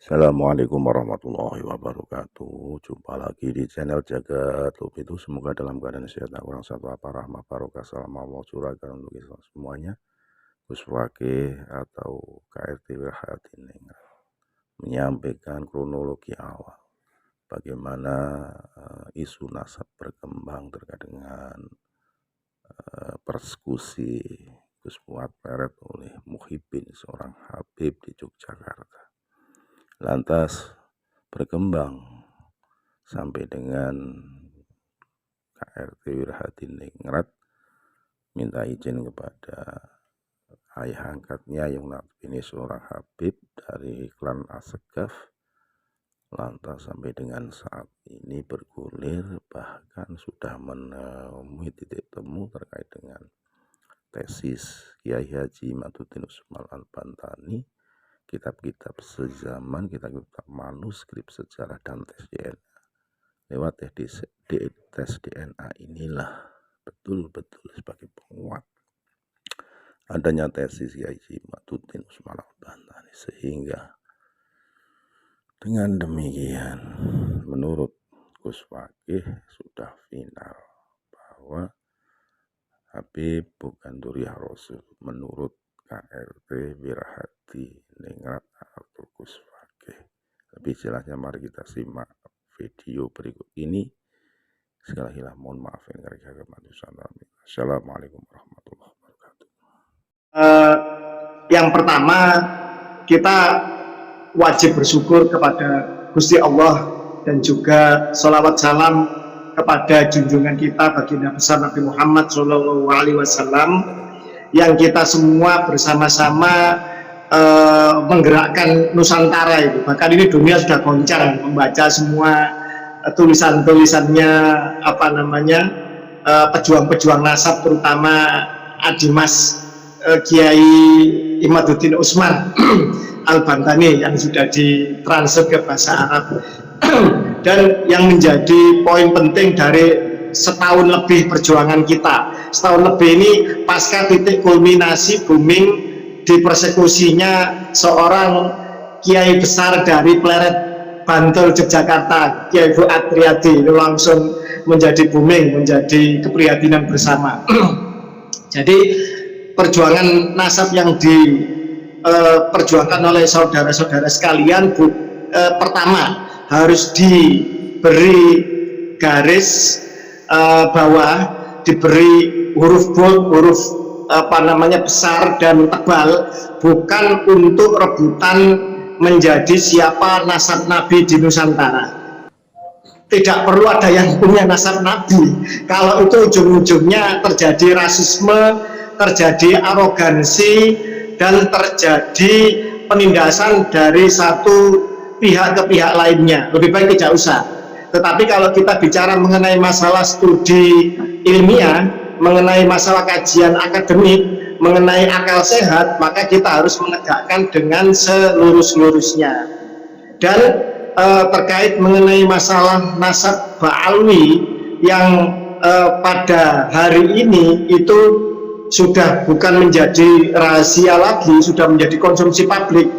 Assalamualaikum warahmatullahi wabarakatuh. Jumpa lagi di channel Jagat Lub itu. Semoga dalam keadaan sehat, kurang satu apa rahmah barokah salam Allah curahkan untuk kita semuanya. Gus Wakih atau KRT Wirhatin menyampaikan kronologi awal bagaimana isu nasab berkembang terkait dengan persekusi Gus Muat Peret oleh Muhyiddin, seorang Habib di Yogyakarta. Lantas berkembang sampai dengan KRT Wirhatiningrat minta izin kepada ayah angkatnya yang ini seorang Habib dari klan Asegaf. Lantas sampai dengan saat ini bergulir, bahkan sudah menemui titik temu terkait dengan tesis Kiai Haji Imaduddin Usman Al-Bantani, kitab-kitab sezaman, kitab-kitab manuskrip sejarah dan tes DNA. Lewat tes DNA inilah betul-betul sebagai penguat adanya tesis Kiai Haji Imaduddin Usman Al-Bantani, sehingga dengan demikian menurut Gus Wakih sudah final bahwa Habib bukan Duriah Rasul menurut KRT Wirhatiningrat atau Gus Wakih. Lebih jelasnya mari kita simak video berikut ini. Sekali lagi mohon maaf yang Assalamualaikum warahmatullahi wabarakatuh. Yang pertama, kita wajib bersyukur kepada Gusti Allah dan juga sholawat salam kepada junjungan kita baginda besar Nabi Muhammad SAW, yang kita semua bersama-sama menggerakkan Nusantara itu. Bahkan ini dunia sudah goncang membaca semua tulisan-tulisannya pejuang-pejuang nasab, terutama Adimas Kiai Imaduddin Usman Al-Bantani yang sudah ditranslate ke bahasa Arab. Dan yang menjadi poin penting dari setahun lebih perjuangan kita, setahun lebih ini pasca titik kulminasi booming di persekusinya seorang kiai besar dari Pleret Bantul Yogyakarta, Kiai Fuad Riyadi, itu langsung menjadi booming, menjadi keprihatinan bersama. Jadi perjuangan nasab yang diperjuangkan oleh saudara-saudara sekalian, pertama harus diberi garis bawah, diberi huruf bold, huruf besar dan tebal, bukan untuk rebutan menjadi siapa nasab Nabi di Nusantara. Tidak perlu ada yang punya nasab Nabi. Kalau itu ujung-ujungnya terjadi rasisme, terjadi arogansi, dan terjadi penindasan dari satu pihak ke pihak lainnya. Lebih baik tidak usah. Tetapi kalau kita bicara mengenai masalah studi ilmiah, mengenai masalah kajian akademik, mengenai akal sehat, maka kita harus menegakkan dengan selurus-lurusnya. Dan terkait mengenai masalah nasab ba'alwi yang pada hari ini itu sudah bukan menjadi rahasia lagi, sudah menjadi konsumsi publik.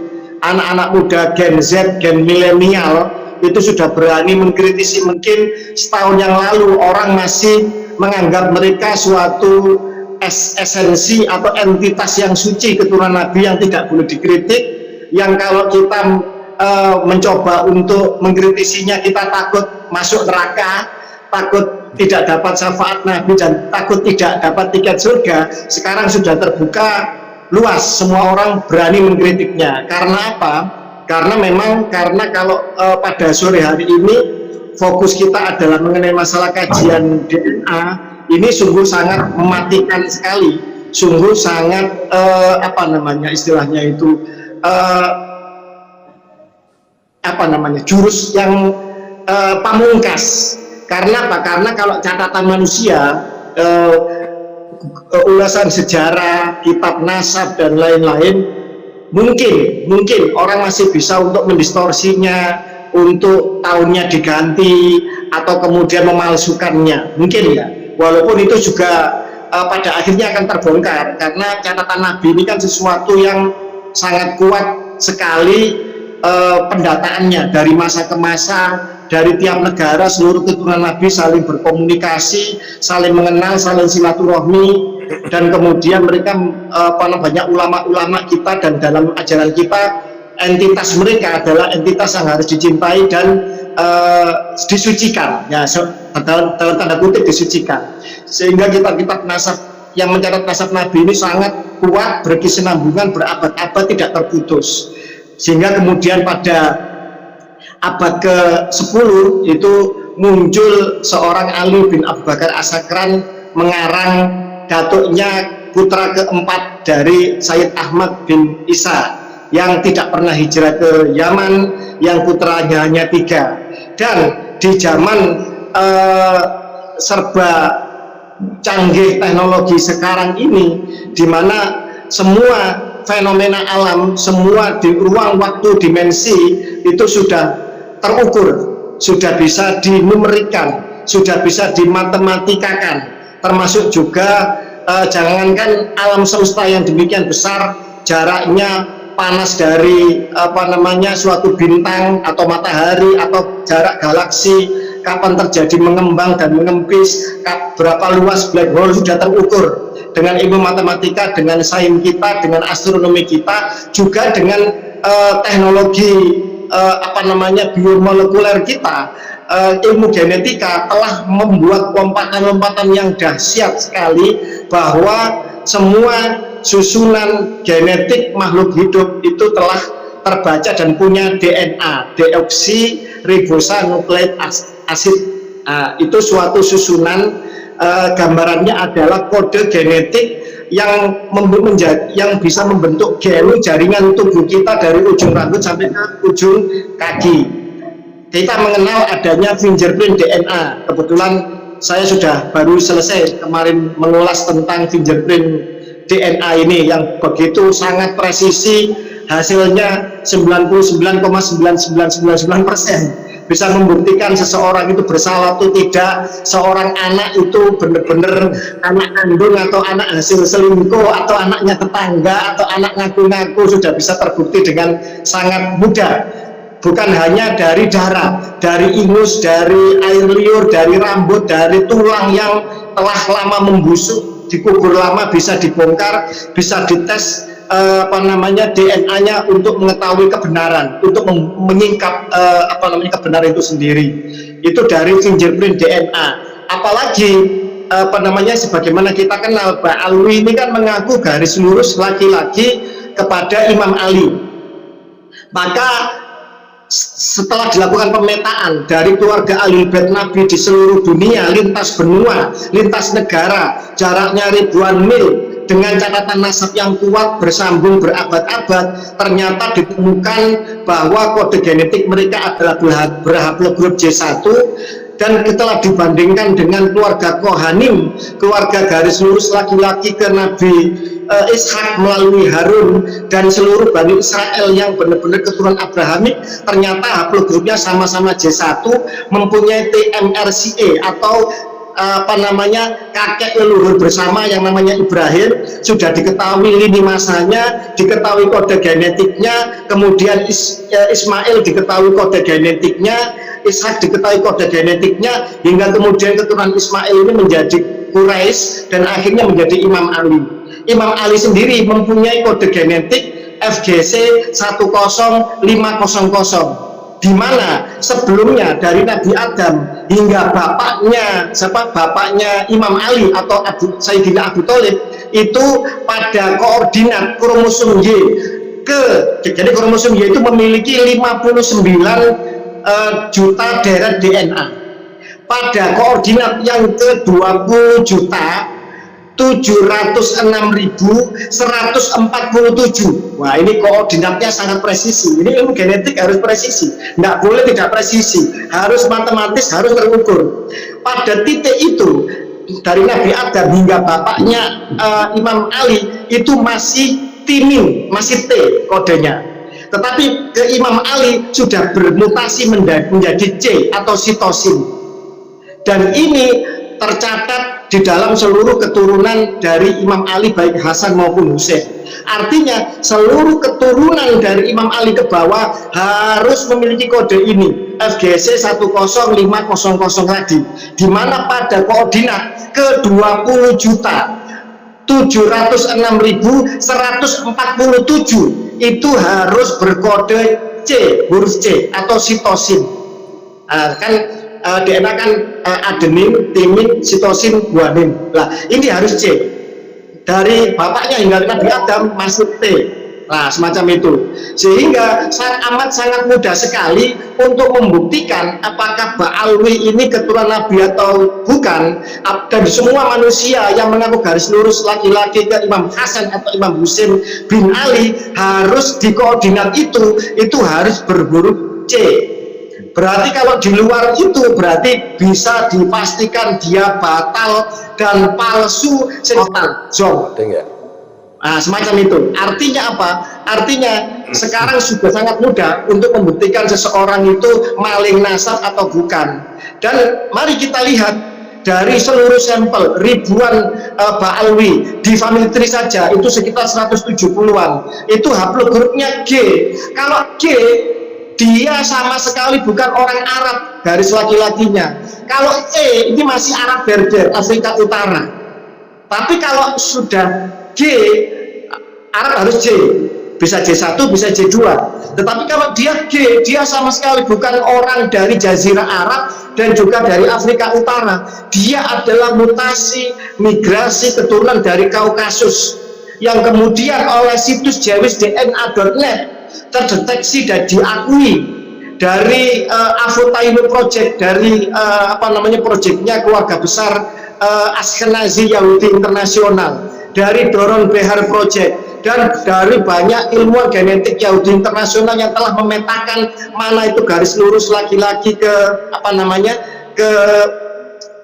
Anak-anak muda Gen Z, Gen milenial itu sudah berani mengkritisi. Mungkin setahun yang lalu orang masih menganggap mereka suatu esensi atau entitas yang suci, keturunan Nabi yang tidak boleh dikritik, yang kalau kita mencoba untuk mengkritisinya kita takut masuk neraka, takut tidak dapat syafaat Nabi, dan takut tidak dapat tiket surga. Sekarang sudah terbuka luas, semua orang berani mengkritiknya. Karena apa? Karena kalau pada sore hari ini fokus kita adalah mengenai masalah kajian DNA, ini sungguh sangat mematikan sekali, sungguh sangat istilahnya itu jurus yang pamungkas. Karena apa? Karena kalau catatan manusia, ulasan sejarah, kitab nasab dan lain-lain, mungkin orang masih bisa untuk mendistorsinya, untuk tahunnya diganti atau kemudian memalsukannya, mungkin ya. Walaupun itu juga pada akhirnya akan terbongkar, karena catatan Nabi ini kan sesuatu yang sangat kuat sekali pendataannya dari masa ke masa, dari tiap negara seluruh keturunan Nabi saling berkomunikasi, saling mengenal, saling silaturahmi, dan kemudian mereka banyak ulama-ulama kita, dan dalam ajaran kita entitas mereka adalah entitas yang harus dicintai dan disucikan, ya, dalam tanda kutip disucikan, sehingga kitab-kitab nasab yang mencatat nasab Nabi ini sangat kuat, berkesinambungan, berabad-abad tidak terputus, sehingga kemudian pada abad ke-10 itu muncul seorang Ali bin Abu Bakar As-Sakran mengarang datuknya putra keempat dari Sayyid Ahmad bin Isa yang tidak pernah hijrah ke Yaman, yang putranya hanya 3. Dan di zaman serba canggih teknologi sekarang ini, di mana semua fenomena alam, semua di ruang waktu dimensi itu sudah terukur, sudah bisa dinumerikan, sudah bisa dimatematika, termasuk juga jangankan alam semesta yang demikian besar, jaraknya panas dari suatu bintang atau matahari atau jarak galaksi, kapan terjadi mengembang dan mengempis, berapa luas black hole sudah terukur dengan ilmu matematika, dengan sains kita, dengan astronomi kita, juga dengan teknologi biomolekuler kita, ilmu genetika telah membuat lompatan-lompatan yang dahsyat sekali, bahwa semua susunan genetik makhluk hidup itu telah terbaca dan punya DNA, deoksiribosonukleik acid. Itu suatu susunan, gambarannya adalah kode genetik yang bisa membentuk gen jaringan tubuh kita dari ujung rambut sampai ke ujung kaki. Kita mengenal adanya fingerprint DNA. Kebetulan saya sudah baru selesai kemarin mengulas tentang fingerprint DNA ini yang begitu sangat presisi, hasilnya 99,99999% bisa membuktikan seseorang itu bersalah atau tidak, seorang anak itu benar-benar anak kandung atau anak hasil selingkuh atau anaknya tetangga atau anak ngaku-ngaku, sudah bisa terbukti dengan sangat mudah. Bukan hanya dari darah, dari ingus, dari air liur, dari rambut, dari tulang yang telah lama membusuk, dikubur lama, bisa dibongkar, bisa dites DNA-nya untuk mengetahui kebenaran, untuk menyingkap kebenaran itu sendiri. Itu dari fingerprint DNA. Apalagi sebagaimana kita kenal, Pak Alwi ini kan mengaku garis lurus laki-laki kepada Imam Ali. Maka setelah dilakukan pemetaan dari keluarga Ahlul Bait Nabi di seluruh dunia, lintas benua, lintas negara, jaraknya ribuan mil, dengan catatan nasab yang kuat bersambung berabad-abad, ternyata ditemukan bahwa kode genetik mereka adalah berhaplogrup J1, dan setelah dibandingkan dengan keluarga Kohanim, keluarga garis lurus laki-laki ke Nabi Ishak melalui Harun dan seluruh Bani Israel yang benar-benar keturunan Abrahamik, ternyata haplogrupnya sama-sama J1, mempunyai TMRCA atau kakek leluhur bersama yang namanya Ibrahim. Sudah diketahui lini masanya, diketahui kode genetiknya, kemudian Ismail diketahui kode genetiknya, Ishak diketahui kode genetiknya, hingga kemudian keturunan Ismail ini menjadi Quraisy dan akhirnya menjadi Imam Ali. Imam Ali sendiri mempunyai kode genetik FGC 10500, di mana sebelumnya dari Nabi Adam hingga bapaknya Imam Ali atau Sayyidina Abu Thalib itu pada koordinat kromosom Y jadi kromosom Y itu memiliki 59 juta deret DNA. Pada koordinat yang ke 20 juta 706.147. Wah, ini koordinatnya sangat presisi. Ini ilmu genetik harus presisi, nggak boleh tidak presisi, harus matematis, harus terukur. Pada titik itu dari Nabi Adam hingga bapaknya Imam Ali itu masih timing, masih T kodenya. Tetapi ke Imam Ali sudah bermutasi menjadi C atau sitosin. Dan ini tercatat di dalam seluruh keturunan dari Imam Ali, baik Hasan maupun Husain. Artinya seluruh keturunan dari Imam Ali ke bawah harus memiliki kode ini, FGC 10500 tadi, di mana pada koordinat ke 20 juta 706.147 itu harus berkode C, huruf C atau sitosin. Kan DNA kan adenin, timin, sitosin, guanin. Nah, ini harus C. Dari bapaknya hingga Nabi Adam masuk T. Nah, semacam itu. Sehingga sangat mudah sekali untuk membuktikan apakah Ba'alwi ini keturunan Nabi atau bukan. Dan semua manusia yang mengaku garis lurus laki-laki ke Imam Hasan atau Imam Husain bin Ali harus di koordinat itu harus berhuruf C. Berarti kalau di luar itu berarti bisa dipastikan dia batal dan palsu setan. Nah, semacam itu. Artinya apa? Artinya sekarang sudah sangat mudah untuk membuktikan seseorang itu maling nasab atau bukan. Dan mari kita lihat dari seluruh sampel ribuan Ba'alwi di family tree saja itu sekitar 170-an. Itu haplogrupnya G. Kalau G, dia sama sekali bukan orang Arab garis laki-lakinya. Kalau E, ini masih Arab Berber, Afrika Utara. Tapi kalau sudah G, Arab harus J, bisa J1, bisa J2. Tetapi kalau dia G, dia sama sekali bukan orang dari Jazirah Arab dan juga dari Afrika Utara. Dia adalah mutasi migrasi keturunan dari Kaukasus yang kemudian oleh situs jewisdna.net terdeteksi dan diakui dari Avotaynu Project, dari proyeknya keluarga besar Ashkenazi Yahudi Internasional, dari Doron Behar Project, dan dari banyak ilmuwan genetik Yahudi Internasional yang telah memetakan mana itu garis lurus laki-laki ke ke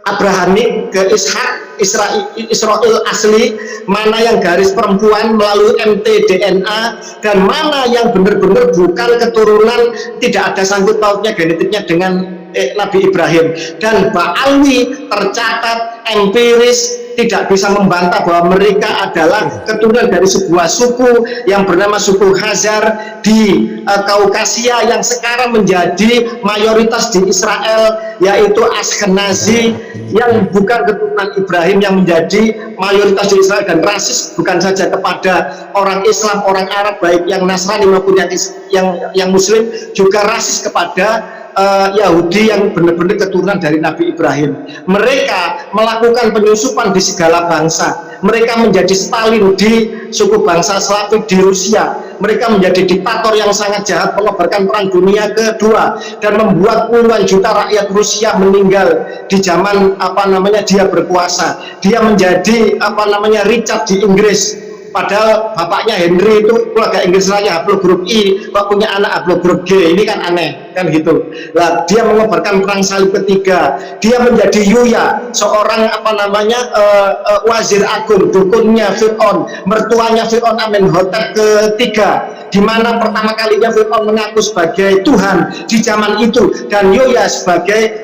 Abrahamik, ke Ishak, Israel asli, mana yang garis perempuan melalui mtDNA, dan mana yang benar-benar bukan keturunan, tidak ada sangkut pautnya genetiknya dengan Nabi Ibrahim. Dan Ba'alwi tercatat empiris tidak bisa membantah bahwa mereka adalah keturunan dari sebuah suku yang bernama suku Khazar di Kaukasia yang sekarang menjadi mayoritas di Israel, yaitu Ashkenazi yang bukan keturunan Ibrahim yang menjadi mayoritas di Israel, dan rasis bukan saja kepada orang Islam, orang Arab baik yang Nasrani maupun yang Muslim, juga rasis kepada Yahudi yang benar-benar keturunan dari Nabi Ibrahim. Mereka melakukan penyusupan di segala bangsa. Mereka menjadi Stalin di suku bangsa Slavik di Rusia. Mereka menjadi diktator yang sangat jahat, mengobarkan perang dunia kedua dan membuat puluhan juta rakyat Rusia meninggal di zaman dia berkuasa. Dia menjadi Richard di Inggris. Padahal bapaknya Henry itu keluarga Inggris Raya, haplogrup I, kok punya anak haplogrup G. Ini kan aneh, kan gitu. Lah, dia mengobarkan perang salib ketiga. Dia menjadi Yuya, seorang wazir agung, dukunnya Fir'aun, mertuanya Fir'aun Amenhotep ketiga, di mana pertama kalinya Fir'aun mengaku sebagai Tuhan di zaman itu, dan Yuya sebagai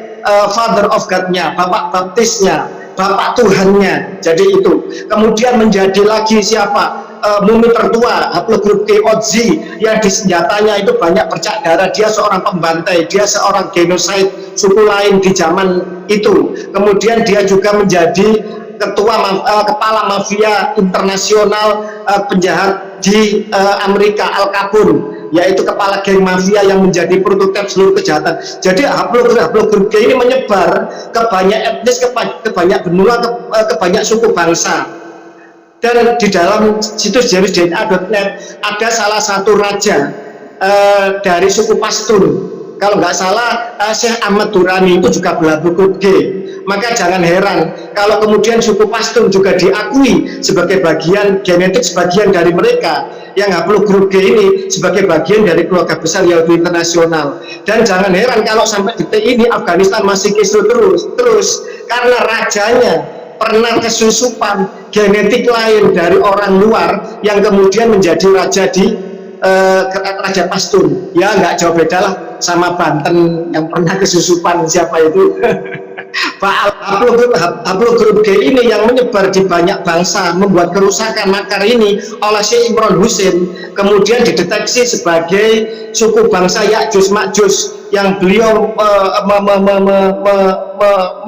father of God-nya, bapak baptisnya, bapak Tuhannya. Jadi itu kemudian menjadi lagi siapa? Mumi tertua haplogrup K Otzi yang di senjatanya itu banyak bercak darah. Dia seorang pembantai, dia seorang genocide suku lain di zaman itu. Kemudian dia juga menjadi kepala mafia internasional penjahat di Amerika, Al Capone, yaitu kepala geng mafia yang menjadi prototipe seluruh kejahatan. Jadi haplogrup G ini menyebar ke banyak etnis, ke banyak benua, ke banyak suku bangsa. Dan di dalam situs jewisdna.net ada salah satu raja dari suku Pashtun, kalau nggak salah Syekh Ahmad Durrani, itu juga berhaplogrup G. Maka jangan heran kalau kemudian suku Pashtun juga diakui sebagai bagian genetik, sebagian dari mereka yang haplogrup G ini sebagai bagian dari keluarga besar Yahudi Internasional. Dan jangan heran kalau sampai detik ini Afghanistan masih kisruh terus karena rajanya pernah kesusupan genetik lain dari orang luar yang kemudian menjadi raja di Raja Pashtun. Ya nggak jauh beda lah sama Banten yang pernah kesusupan, siapa itu. Haplogrup G ini yang menyebar di banyak bangsa, membuat kerusakan makar ini oleh Syekh Imran Husin, kemudian dideteksi sebagai suku bangsa Ya'juj Ma'juj yang beliau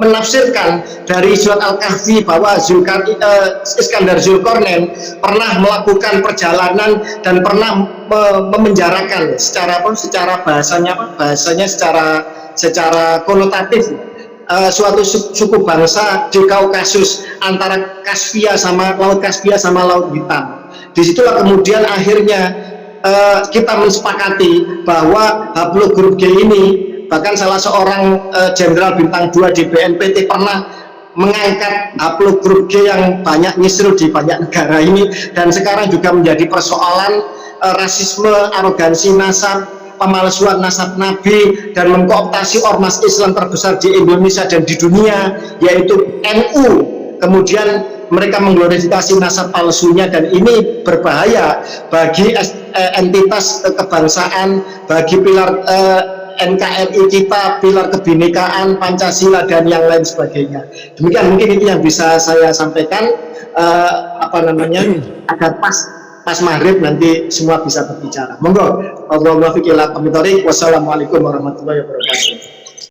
menafsirkan dari surat Al-Kahfi bahwa Iskandar Zulkarnain pernah melakukan perjalanan dan pernah memenjarakan secara bahasanya secara konotatif suatu suku bangsa di Kaukasus antara Kaspia sama Laut Kaspia sama Laut Hitam. Disitulah kemudian akhirnya kita mensepakati bahwa haplogrup G ini, bahkan salah seorang jenderal bintang 2 di BNPT pernah mengangkat haplogrup G yang banyak nyisru di banyak negara ini, dan sekarang juga menjadi persoalan rasisme, arogansi nasab, pemalsuan nasab Nabi, dan mengkooptasi ormas Islam terbesar di Indonesia dan di dunia, yaitu NU. Kemudian mereka mengglorifikasi nasab palsunya, dan ini berbahaya bagi entitas kebangsaan, bagi pilar NKRI kita, pilar kebinekaan, Pancasila, dan yang lain sebagainya. Demikian mungkin itu yang bisa saya sampaikan, agar pas maghrib nanti semua bisa berbicara. Monggo. Wassalamualaikum warahmatullahi wabarakatuh.